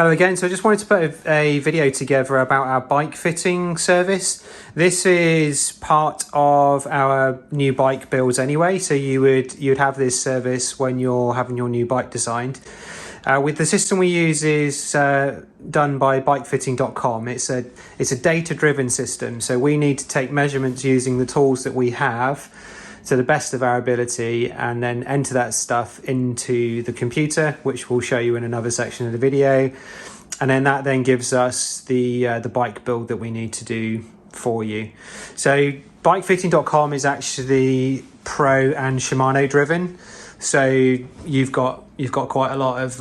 Hello again. So I just wanted to put a video together about our bike fitting service. This is part of our new bike builds anyway. So you'd have this service when you're having your new bike designed. With the system we use is done by Bikefitting.com. It's a data-driven system. So we need to take measurements using the tools that we have to the best of our ability, and then enter that stuff into the computer, which we'll show you in another section of the video. And then that then gives us the bike build that we need to do for you. So Bikefitting.com is actually pro and Shimano driven. So you've got quite a lot of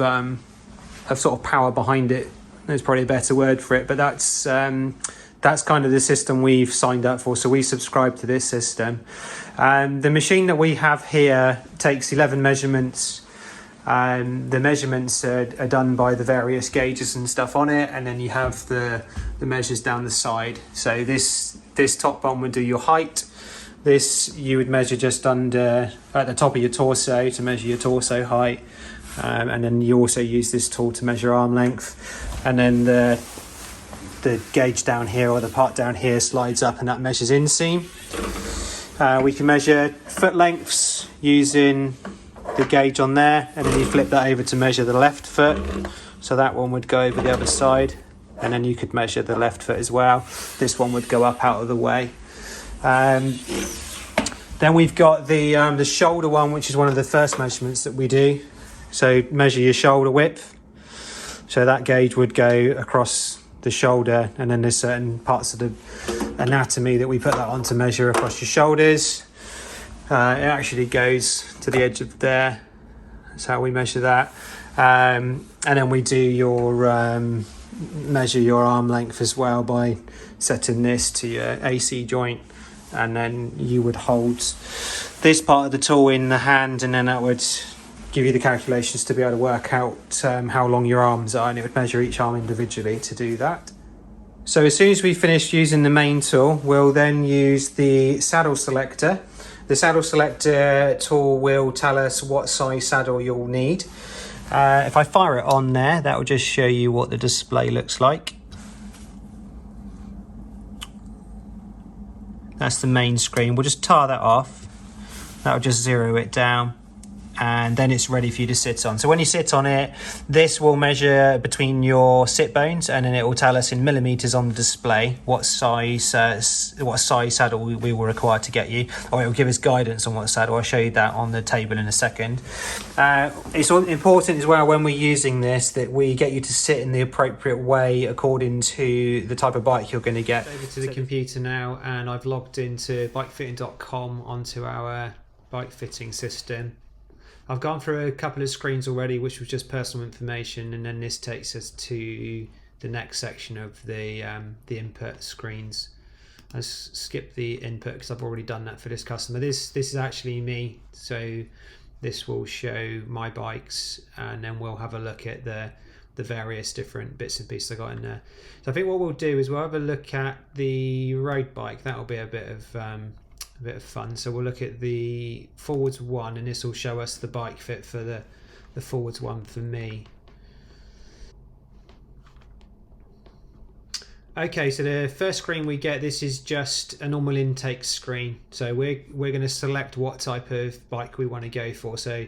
sort of power behind it. There's probably a better word for it, but that's kind of the system we've signed up for. So we subscribe to this system. The machine that we have here takes 11 measurements. The measurements are done by the various gauges and stuff on it, and then you have the measures down the side. So this top one would do your height. This you would measure just under at the top of your torso to measure your torso height, and then you also use this tool to measure arm length. And then the gauge down here, or the part down here, slides up and that measures inseam. We can measure foot lengths using the gauge on there, and then you flip that over to measure the left foot. So that one would go over the other side, and then you could measure the left foot as well. This one would go up out of the way. Then we've got the shoulder one, which is one of the first measurements that we do. So measure your shoulder width. So that gauge would go across the shoulder, and then there's certain parts of the anatomy that we put that on to measure across your shoulders. It actually goes to the edge of there. That's how we measure that. And then we do your measure your arm length as well by setting this to your AC joint, and then you would hold this part of the tool in the hand, and then that would give you the calculations to be able to work out how long your arms are, and it would measure each arm individually to do that. So as soon as we finish using the main tool, we'll then use the saddle selector. The saddle selector tool will tell us what size saddle you'll need. If I fire it on there, that will just show you what the display looks like. That's the main screen. We'll just tar that off. That'll just zero it down, and then it's ready for you to sit on. So when you sit on it, this will measure between your sit bones, and then it will tell us in millimeters on the display what size saddle we will require to get you, or it will give us guidance on what saddle. I'll show you that on the table in a second. It's important as well when we're using this that we get you to sit in the appropriate way according to the type of bike you're going to get. Over to the computer now, and I've logged into bikefitting.com onto our bike fitting system. I've gone through a couple of screens already, which was just personal information, and then this takes us to the next section of the input screens. I'll skip the input because I've already done that for this customer. This is actually me, so this will show my bikes, and then we'll have a look at the various different bits and pieces I got in there. So I think what we'll do is we'll have a look at the road bike. That'll be a bit of fun. So we'll look at the forwards one, and this will show us the bike fit for the forwards one for me. Okay, so the first screen we get, this is just a normal intake screen. So we're going to select what type of bike we want to go for. So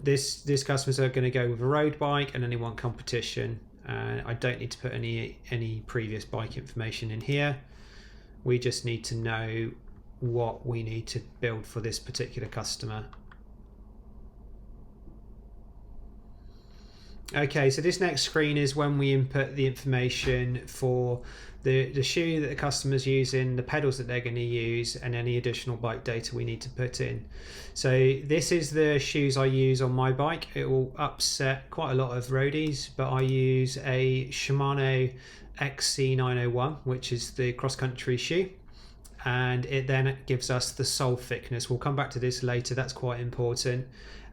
this customers are going to go with a road bike, and then they want competition. I don't need to put any previous bike information in here. We just need to know what we need to build for this particular customer. Okay, so this next screen is when we input the information for the shoe that the customer's using, the pedals that they're going to use, and any additional bike data we need to put in. So this is the shoes I use on my bike. It will upset quite a lot of roadies, but I use a Shimano XC901, which is the cross-country shoe. And it then gives us the sole thickness. We'll come back to this later, that's quite important.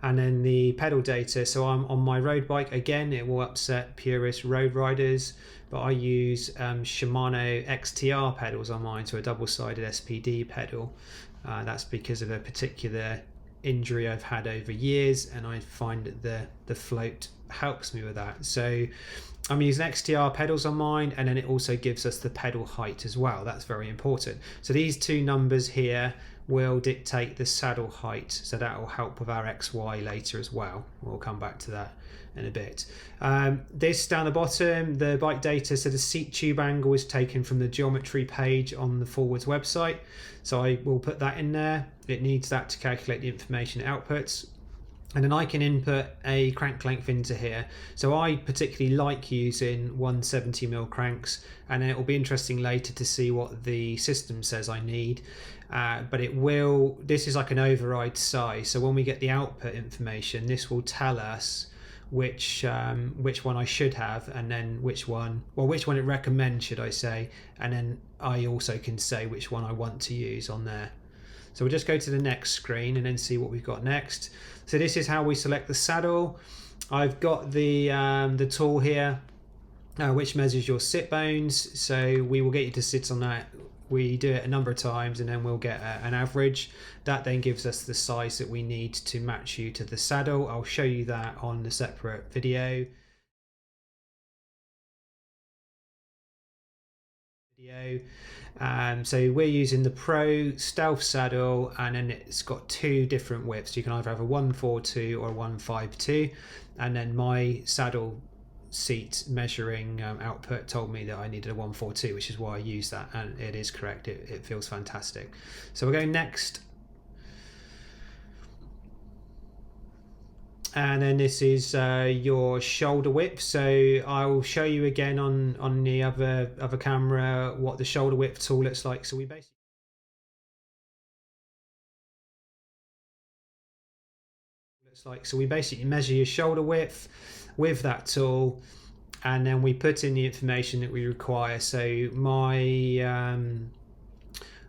And then the pedal data. So I'm on my road bike, again, it will upset purist road riders, but I use Shimano XTR pedals on mine, so a double-sided SPD pedal. That's because of a particular injury I've had over years, and I find that the float helps me with that. So I'm using XTR pedals on mine, and then it also gives us the pedal height as well. That's very important. So these two numbers here will dictate the saddle height, so that will help with our XY later as well. We'll come back to that in a bit. This down the bottom, the bike data, so the seat tube angle is taken from the geometry page on the Forwards website, so I will put that in there. It needs that to calculate the information it outputs. And then I can input a crank length into here. So I particularly like using 170mm cranks, and then it will be interesting later to see what the system says I need. But this is like an override size. So when we get the output information, this will tell us which one I should have, and then which one it recommends, should I say. And then I also can say which one I want to use on there. So we'll just go to the next screen and then see what we've got next. So this is how we select the saddle. I've got the tool here, which measures your sit bones. So we will get you to sit on that. We do it a number of times, and then we'll get an average. That then gives us the size that we need to match you to the saddle. I'll show you that on the separate video. So we're using the Pro Stealth saddle, and then it's got two different widths. You can either have a 142 or a 152, and then my saddle seat measuring output told me that I needed a 142, which is why I use that, and it is correct. It feels fantastic. So we'll go next. And then this is your shoulder width. So I'll show you again on the other camera what the shoulder width tool looks like. So we basically measure your shoulder width with that tool, and then we put in the information that we require. So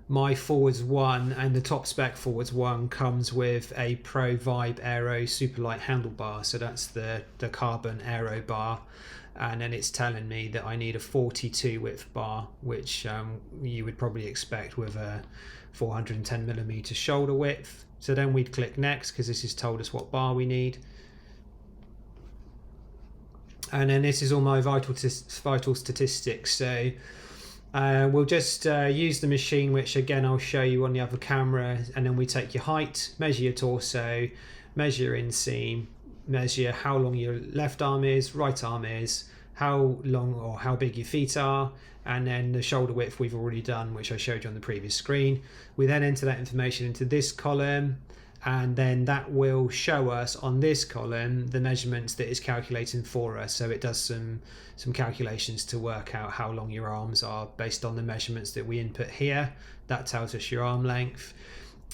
my Forwards 1 and the top spec Forwards 1 comes with a Pro Vibe Aero Superlight handlebar. So that's the carbon aero bar, and then it's telling me that I need a 42 width bar, which you would probably expect with a 410mm shoulder width. So then we'd click next, because this has told us what bar we need. And then this is all my vital statistics. So we'll just use the machine, which again I'll show you on the other camera, and then we take your height, measure your torso, measure your inseam, measure how long your left arm is, right arm is, how long or how big your feet are, and then the shoulder width we've already done, which I showed you on the previous screen. We then enter that information into this column, and then that will show us on this column the measurements that it's calculating for us. So it does some calculations to work out how long your arms are based on the measurements that we input here. That tells us your arm length.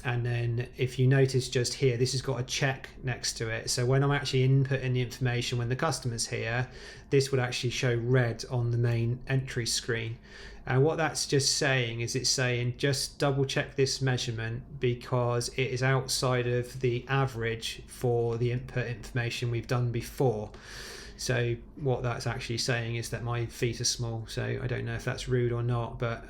And then if you notice just here, this has got a check next to it. So when I'm actually inputting the information when the customer's here, this would actually show red on the main entry screen. And what that's just saying is, it's saying just double check this measurement, because it is outside of the average for the input information we've done before. So what that's actually saying is that my feet are small. So I don't know if that's rude or not, but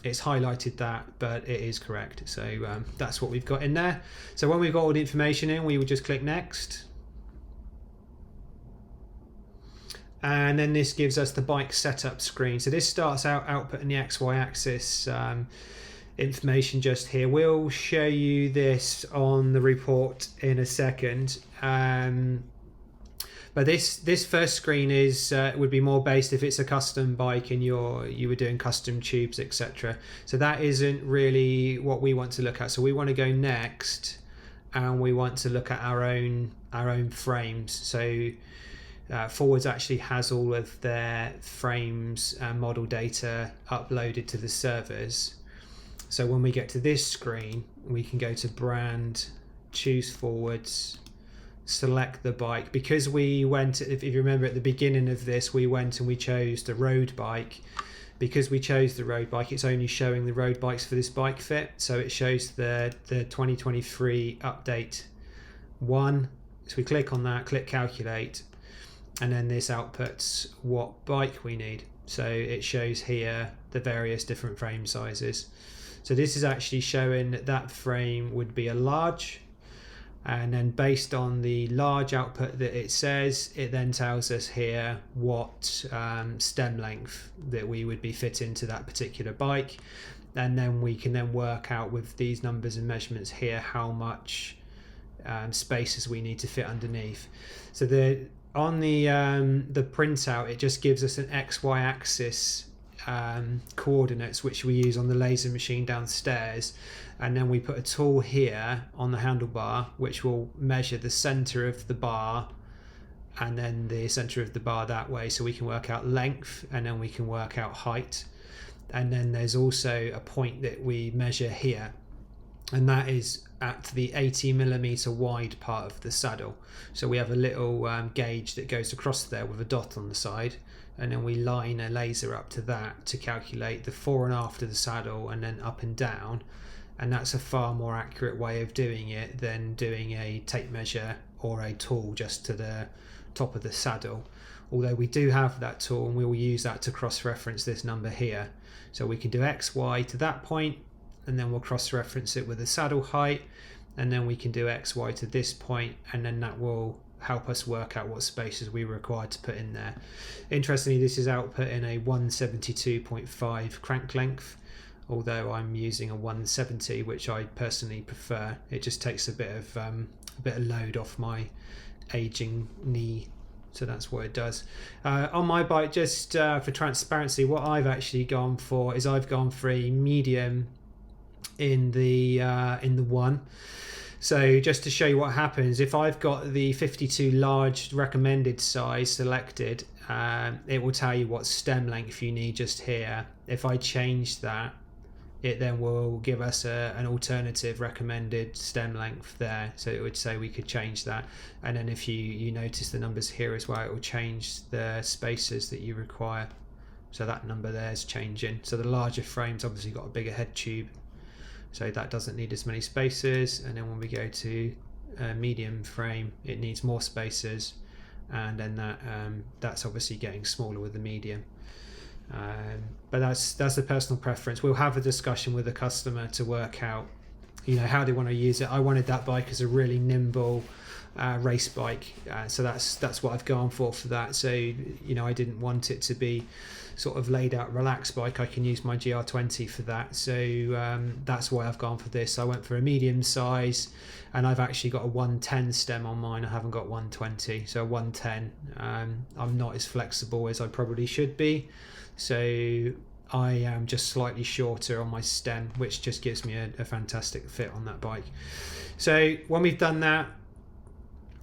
it's highlighted that, but it is correct. So that's what we've got in there. So when we've got all the information in, we would just click next. And then this gives us the bike setup screen. So this starts out outputting the XY axis information just here. We'll show you this on the report in a second. But this first screen is would be more based if it's a custom bike and you were doing custom tubes, etc. So that isn't really what we want to look at. So we want to go next, and we want to look at our own frames. So Forwards actually has all of their frames and model data uploaded to the servers. So when we get to this screen, we can go to brand, choose Forwards, select the bike. Because we went, if you remember at the beginning of this, we went and we chose the road bike. Because we chose the road bike, it's only showing the road bikes for this bike fit. So it shows the 2023 update 1. So we click on that, click calculate, and then this outputs what bike we need. So it shows here the various different frame sizes. So this is actually showing that frame would be a large, And then based on the large output that it says, it then tells us here what stem length that we would be fitting to that particular bike. And then we can then work out with these numbers and measurements here how much spaces we need to fit underneath. So on the printout, it just gives us an XY axis coordinates, which we use on the laser machine downstairs, and then we put a tool here on the handlebar which will measure the center of the bar and then the center of the bar that way, so we can work out length and then we can work out height. And then there's also a point that we measure here, and that is at the 80mm wide part of the saddle. So we have a little gauge that goes across there with a dot on the side, and then we line a laser up to that to calculate the fore and after the saddle and then up and down. And that's a far more accurate way of doing it than doing a tape measure or a tool just to the top of the saddle. Although we do have that tool and we will use that to cross-reference this number here. So we can do XY to that point, and then we'll cross-reference it with the saddle height, and then we can do XY to this point, and then that will help us work out what spaces we require to put in there. Interestingly, this is output in a 172.5 crank length, although I'm using a 170, which I personally prefer. It just takes a bit of load off my aging knee, so that's what it does. On my bike, just for transparency, what I've actually gone for is I've gone for a medium in the one. So just to show you what happens, if I've got the 52 large recommended size selected, it will tell you what stem length you need just here. If I change that, it then will give us an alternative recommended stem length there. So it would say we could change that. And then if you notice the numbers here as well, it will change the spaces that you require. So that number there is changing. So the larger frame's obviously got a bigger head tube, so that doesn't need as many spaces. And then when we go to a medium frame, it needs more spaces, and then that's obviously getting smaller with the medium. But that's a personal preference. We'll have a discussion with the customer to work out, how they want to use it. I wanted that bike as a really nimble race bike, so that's what I've gone for that. So I didn't want it to be sort of laid out relaxed bike. I can use my GR20 for that, so that's why I've gone for this. I went for a medium size, and I've actually got a 110 stem on mine. I haven't got 120, so 110. I'm not as flexible as I probably should be, so I am just slightly shorter on my stem, which just gives me a fantastic fit on that bike. So when we've done that,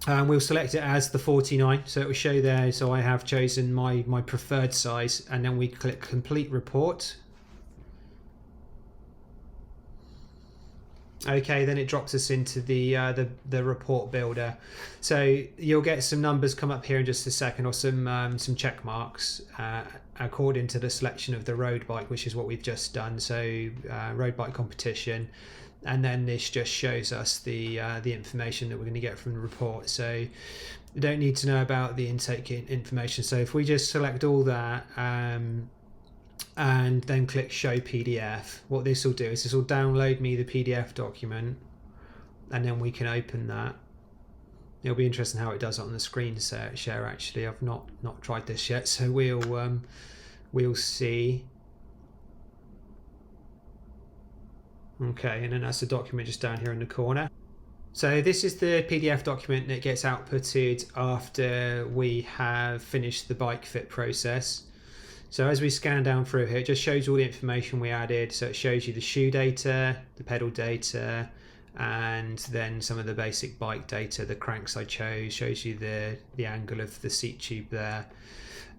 we'll select it as the 49, so it will show there. So I have chosen my preferred size, and then we click complete report. Okay, then it drops us into the report builder. So you'll get some numbers come up here in just a second, or some check marks according to the selection of the road bike, which is what we've just done. So road bike competition. And then this just shows us the information that we're going to get from the report. So you don't need to know about the intake information. So if we just select all that and then click show PDF, what this will do is this will download me the PDF document, and then we can open that. It'll be interesting how it does it on the screen share. Actually, I've not tried this yet, so we'll see. Okay, and then that's the document just down here in the corner. So this is the PDF document that gets outputted after we have finished the bike fit process. So as we scan down through here, it just shows all the information we added. So it shows you the shoe data, the pedal data, and then some of the basic bike data, the cranks I chose, shows you the angle of the seat tube there.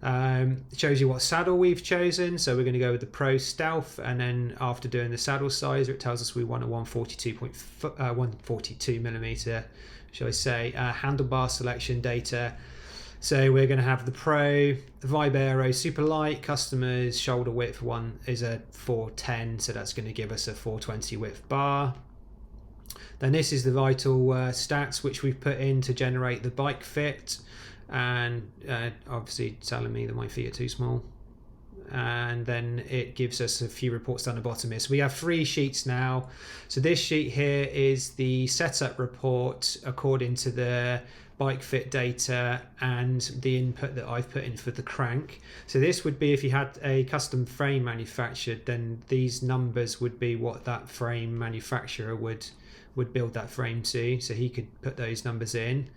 It shows you what saddle we've chosen, so we're going to go with the Pro Stealth, and then after doing the saddle size, it tells us we want a 142 millimeter, shall I say, handlebar selection data. So we're going to have the Pro, the Vibe Aero Super Light. Customer's shoulder width one is a 410, so that's going to give us a 420 width bar. Then this is the vital stats which we've put in to generate the bike fit. And obviously telling me that my feet are too small. and then it gives us a few reports down the bottom here. So we have 3 sheets now. So this sheet here is the setup report according to the Bikefit data and the input that I've put in for the crank. So this would be if you had a custom frame manufactured, then these numbers would be what that frame manufacturer would build that frame to. So he could put those numbers in.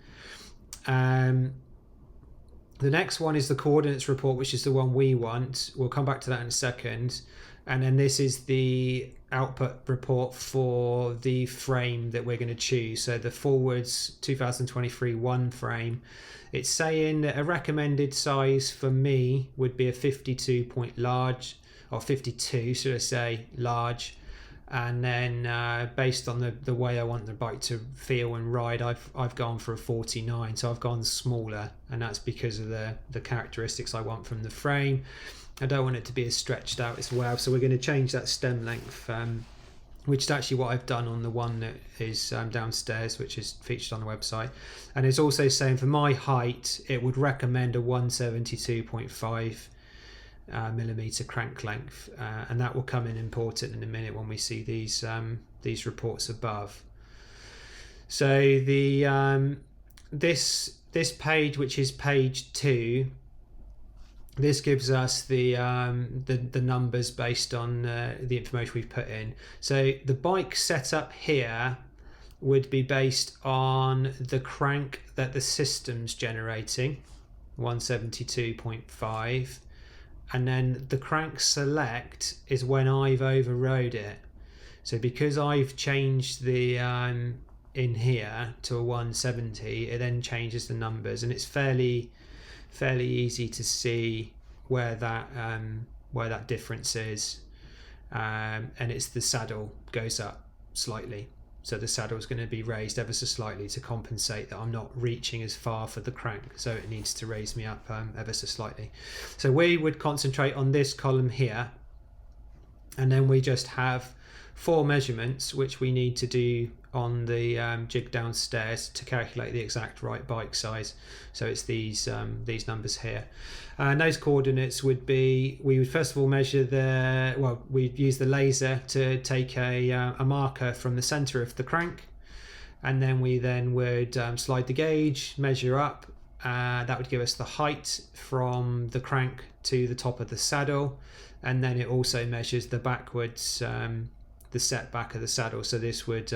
The next one is the coordinates report, which is the one we want. We'll come back to that in a second. And then this is the output report for the frame that we're going to choose. So the Forwards 2023 1 frame. It's saying that a recommended size for me would be a 52 point large, or 52 should I say, large. And then based on the way I want the bike to feel and ride, I've gone for a 49. So I've gone smaller, and that's because of the characteristics I want from the frame. I don't want it to be as stretched out as well, so we're going to change that stem length, which is actually what I've done on the one that is downstairs, which is featured on the website. And it's also saying for my height, it would recommend a 172.5 millimeter crank length, and that will come in important in a minute when we see these reports above. So the this page, which is page 2, this gives us the numbers based on the information we've put in. So the bike setup here would be based on the crank that the system's generating, 172.5. And then the crank select is when I've overrode it. So because I've changed the in here to a 170, it then changes the numbers, and it's fairly easy to see where that difference is. And it's the saddle goes up slightly. So the saddle is going to be raised ever so slightly to compensate that I'm not reaching as far for the crank. So it needs to raise me up ever so slightly. So we would concentrate on this column here. And then we just have 4 measurements, which we need to do on the jig downstairs to calculate the exact right bike size. So it's these numbers here. And those coordinates would be, we would first of all measure we'd use the laser to take a marker from the center of the crank, and then we would slide the gauge, measure up. That would give us the height from the crank to the top of the saddle, and then it also measures the backwards, the setback of the saddle. So this would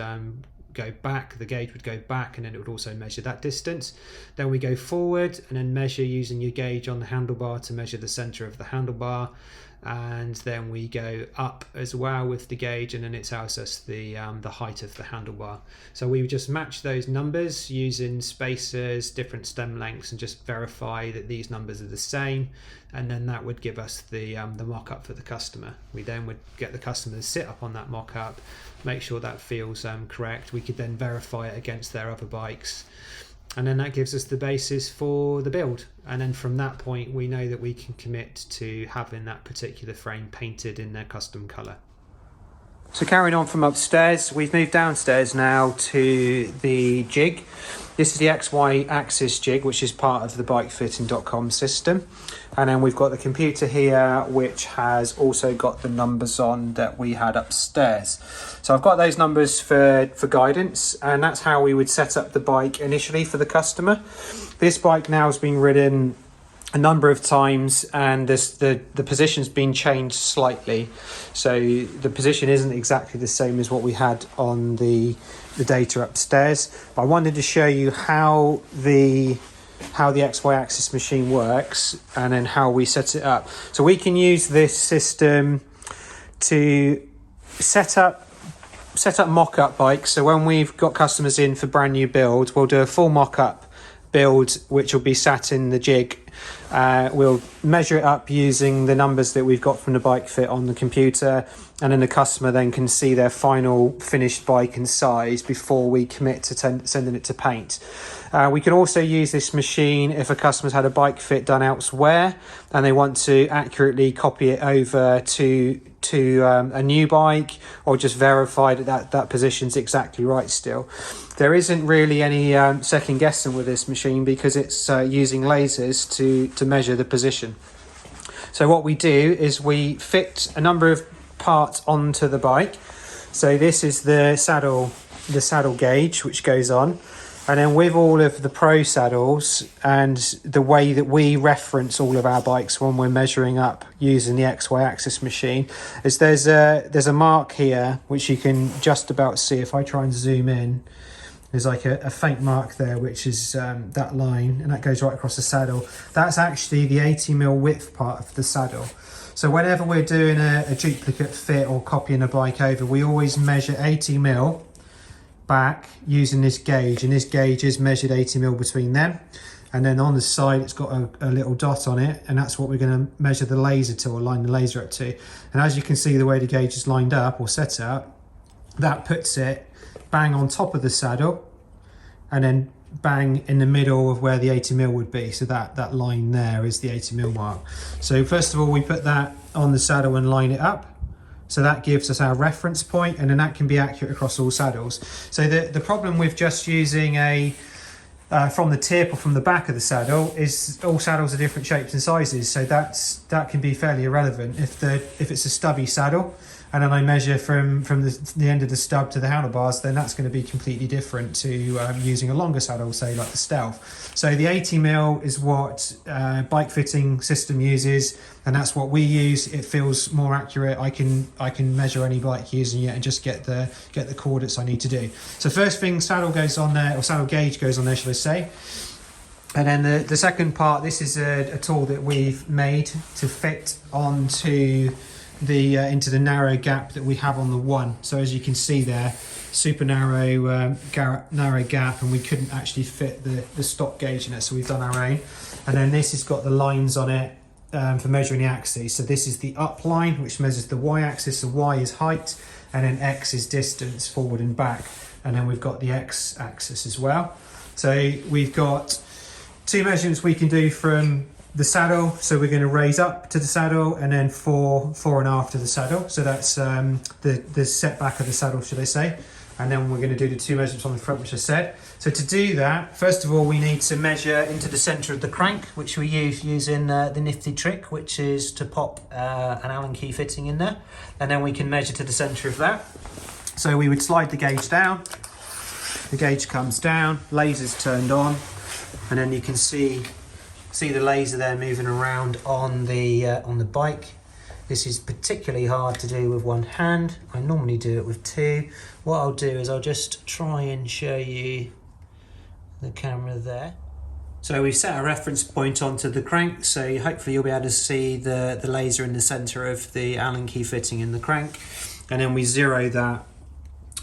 go back, the gauge would go back, and then it would also measure that distance. Then we go forward and then measure using your gauge on the handlebar to measure the center of the handlebar, and then we go up as well with the gauge, and then it tells us the height of the handlebar. So we would just match those numbers using spacers, different stem lengths, and just verify that these numbers are the same, and then that would give us the mock-up for the customer. We then would get the customer to sit up on that mock-up, make sure that feels correct. We could then verify it against their other bikes, and then that gives us the basis for the build. And then from that point, we know that we can commit to having that particular frame painted in their custom colour. So carrying on from upstairs, we've moved downstairs now to the jig. This is the XY axis jig, which is part of the bikefitting.com system. And then we've got the computer here, which has also got the numbers on that we had upstairs. So I've got those numbers for guidance, and that's how we would set up the bike initially for the customer. This bike now has been ridden a number of times, and the position's been changed slightly, so the position isn't exactly the same as what we had on the data upstairs. But I wanted to show you how the XY axis machine works, and then how we set it up. So we can use this system to set up mock-up bikes. So when we've got customers in for brand new builds, we'll do a full mock-up build, which will be sat in the jig. We'll measure it up using the numbers that we've got from the bike fit on the computer, and then the customer then can see their final finished bike and size before we commit to sending it to paint. We can also use this machine if a customer's had a bike fit done elsewhere and they want to accurately copy it over to a new bike, or just verify that position's exactly right still. There isn't really any second guessing with this machine, because it's using lasers to measure the position. So what we do is we fit a number of parts onto the bike. So this is the saddle gauge which goes on, and then with all of the pro saddles and the way that we reference all of our bikes when we're measuring up using the XY axis machine is there's a mark here which you can just about see. If I try and zoom in, there's like a faint mark there, which is that line, and that goes right across the saddle. That's actually the 80mm width part of the saddle. So whenever we're doing a duplicate fit or copying a bike over, we always measure 80mm back using this gauge, and this gauge is measured 80mm between them. And then on the side, it's got a little dot on it, and that's what we're going to measure the laser to, or line the laser up to. And as you can see, the way the gauge is lined up or set up, that puts it bang on top of the saddle, and then bang in the middle of where the 80mm would be. So that line there is the 80mm mark. So first of all, we put that on the saddle and line it up. So that gives us our reference point, and then that can be accurate across all saddles. So the problem with just using from the tip or from the back of the saddle is all saddles are different shapes and sizes. So that can be fairly irrelevant. If it's a stubby saddle, and then I measure from the end of the stub to the handlebars, then that's going to be completely different to using a longer saddle, say like the Stealth. So the 80mm is what bike fitting system uses, and that's what we use. It feels more accurate. I can measure any bike using it and just get the coordinates I need to do. So first thing, saddle goes on there, or saddle gauge goes on there, shall I say. And then the second part, this is a tool that we've made to fit onto into the narrow gap that we have on the one. So as you can see there, super narrow gap, and we couldn't actually fit the stock gauge in it, so we've done our own. And then this has got the lines on it for measuring the axes. So this is the up line, which measures the y axis. So y is height, and then x is distance forward and back, and then we've got the x axis as well. So we've got two measurements we can do from the saddle. So we're going to raise up to the saddle, and then fore and after the saddle. So that's the setback of the saddle, should I say. And then we're going to do the two measurements on the front, which I said. So to do that, first of all, we need to measure into the centre of the crank, which we use using the nifty trick, which is to pop an Allen key fitting in there. And then we can measure to the centre of that. So we would slide the gauge down. The gauge comes down, laser's turned on, and then you can see the laser there moving around on the bike. This is particularly hard to do with one hand. I normally do it with two. What I'll do is I'll just try and show you the camera there. So we've set a reference point onto the crank, so hopefully you'll be able to see the laser in the centre of the Allen key fitting in the crank. And then we zero that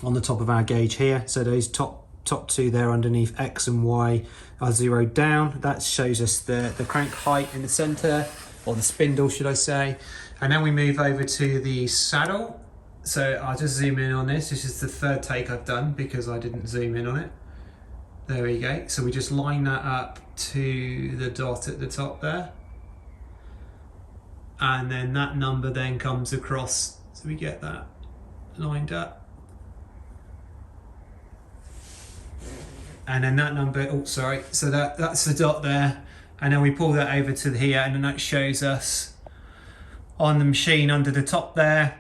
on the top of our gauge here. So those top two there underneath X and Y are zeroed down. That shows us the crank height in the centre, or the spindle should I say. And then we move over to the saddle. So I'll just zoom in on this. This is the third take I've done because I didn't zoom in on it. There we go. So we just line that up to the dot at the top there. And then that number then comes across. So we get that lined up. And then that number, so that's the dot there. And then we pull that over to here, and then that shows us on the machine under the top there,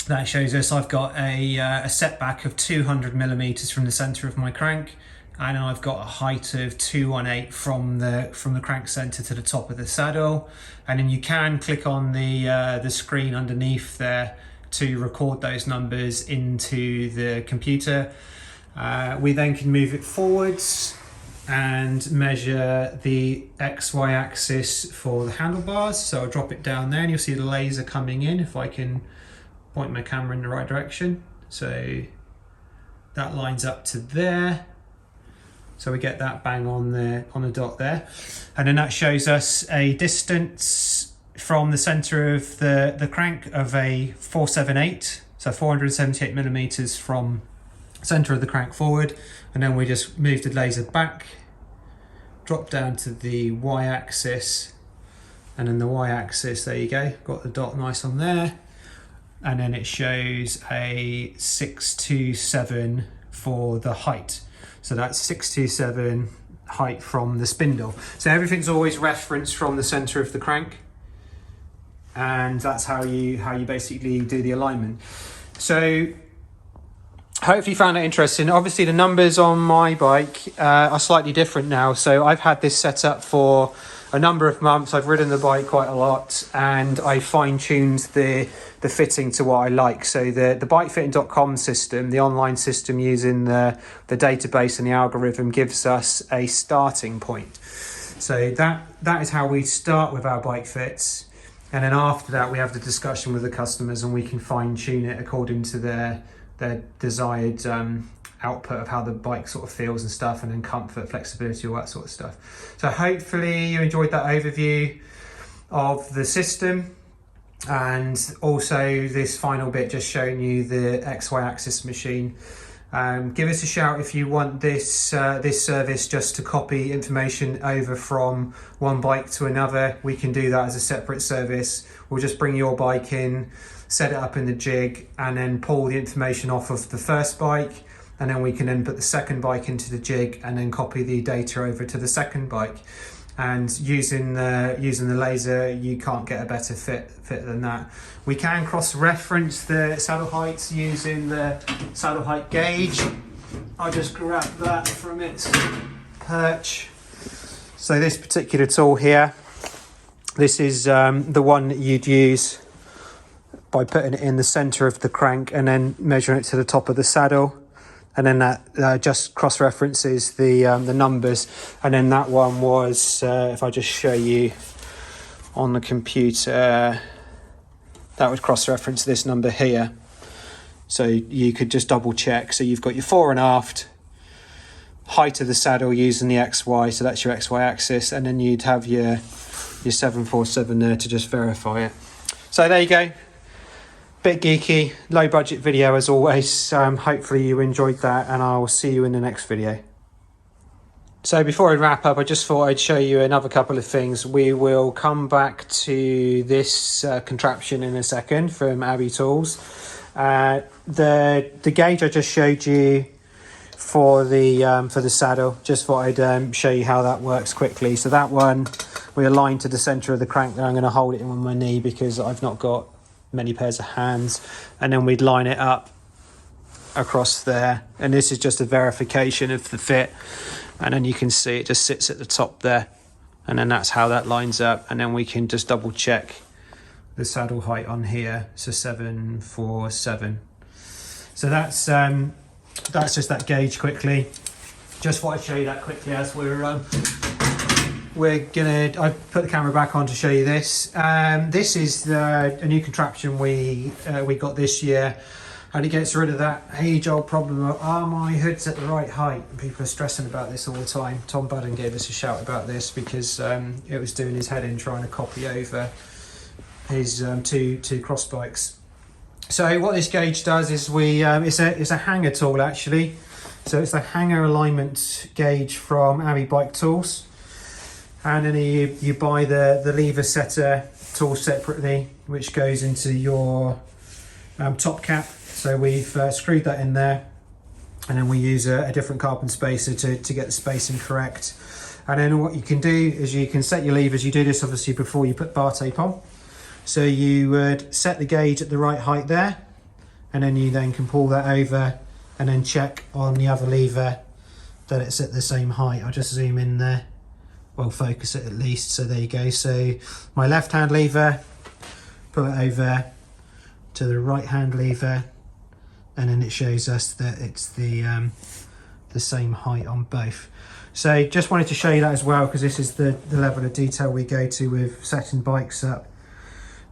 that shows us I've got a setback of 200mm from the centre of my crank, and I've got a height of 218 from the crank centre to the top of the saddle. And then you can click on the screen underneath there to record those numbers into the computer. We then can move it forwards and measure the XY axis for the handlebars. So I'll drop it down there, and you'll see the laser coming in if I can point my camera in the right direction. So that lines up to there. So we get that bang on the dot there. And then that shows us a distance from the center of the crank of a 478. So 478mm from center of the crank forward. And then we just move the laser back, drop down to the y-axis, and then the y-axis, there you go, got the dot nice on there. And then it shows a 627 for the height. So that's 627 height from the spindle. So everything's always referenced from the center of the crank. and that's how you basically do the alignment. So hopefully you found it interesting. Obviously the numbers on my bike are slightly different now. So I've had this set up for a number of months. I've ridden the bike quite a lot, and I fine-tuned the fitting to what I like. So the bikefitting.com system, the online system using the database and the algorithm, gives us a starting point. So that is how we start with our bike fits. And then after that, we have the discussion with the customers, and we can fine-tune it according to their desired output of how the bike sort of feels and stuff, and then comfort, flexibility, all that sort of stuff. So hopefully you enjoyed that overview of the system, and also this final bit just showing you the XY axis machine. Give us a shout if you want this service just to copy information over from one bike to another. We can do that as a separate service. We'll just bring your bike in, set it up in the jig, and then pull the information off of the first bike, and then we can then put the second bike into the jig and then copy the data over to the second bike. And using the laser, you can't get a better fit than that. We can cross-reference the saddle heights using the saddle height gauge. I'll just grab that from its perch. So this particular tool here, this is the one that you'd use by putting it in the center of the crank and then measuring it to the top of the saddle. And then that just cross-references the numbers. And then that one was, if I just show you on the computer, that would cross-reference this number here. So you could just double check. So you've got your fore and aft, height of the saddle using the XY, so that's your XY axis, and then you'd have your 747 there to just verify it. So there you go. Bit geeky, low budget video as always. Hopefully you enjoyed that, and I'll see you in the next video. So before I wrap up, I just thought I'd show you another couple of things. We will come back to this contraption in a second from Abbey Tools. The gauge I just showed you for the saddle, just thought I'd show you how that works quickly. So that one we align to the center of the crank there. I'm going to hold it in with my knee because I've not got many pairs of hands, and then we'd line it up across there, and this is just a verification of the fit, and then you can see it just sits at the top there, and then that's how that lines up. And then we can just double check the saddle height on here, so 747. So that's just that gauge quickly. Just thought I'd show you that quickly as I put the camera back on to show you this. This is a new contraption we got this year, and it gets rid of that age-old problem of, are my hoods at the right height? People are stressing about this all the time. Tom Budden gave us a shout about this because it was doing his head in trying to copy over his two cross bikes. So what this gauge does is it's a hanger tool actually. So it's the hanger alignment gauge from Abbey Bike Tools. And then you buy the lever setter tool separately, which goes into your top cap. So we've screwed that in there, and then we use a different carbon spacer to get the spacing correct. And then what you can do is you can set your levers. You do this obviously before you put bar tape on. So you would set the gauge at the right height there, and then you then can pull that over and then check on the other lever that it's at the same height. I'll just zoom in there. Well, focus it at least. So there you go. So my left hand lever, pull it over to the right hand lever, and then it shows us that it's the same height on both. So just wanted to show you that as well, because this is the level of detail we go to with setting bikes up.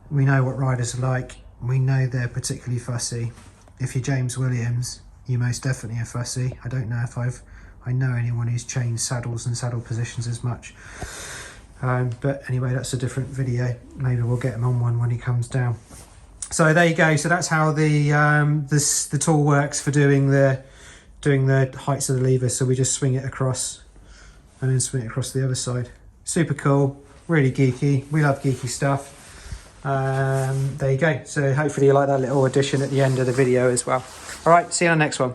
We know what riders are like. We know they're particularly fussy. If you're James Williams, you most definitely are fussy. I don't know if I know anyone who's changed saddles and saddle positions as much. But anyway, that's a different video. Maybe we'll get him on one when he comes down. So there you go. So that's how the tool works for doing the heights of the lever. So we just swing it across and then swing it across to the other side. Super cool, really geeky. We love geeky stuff. There you go. So hopefully you like that little addition at the end of the video as well. All right, see you on the next one.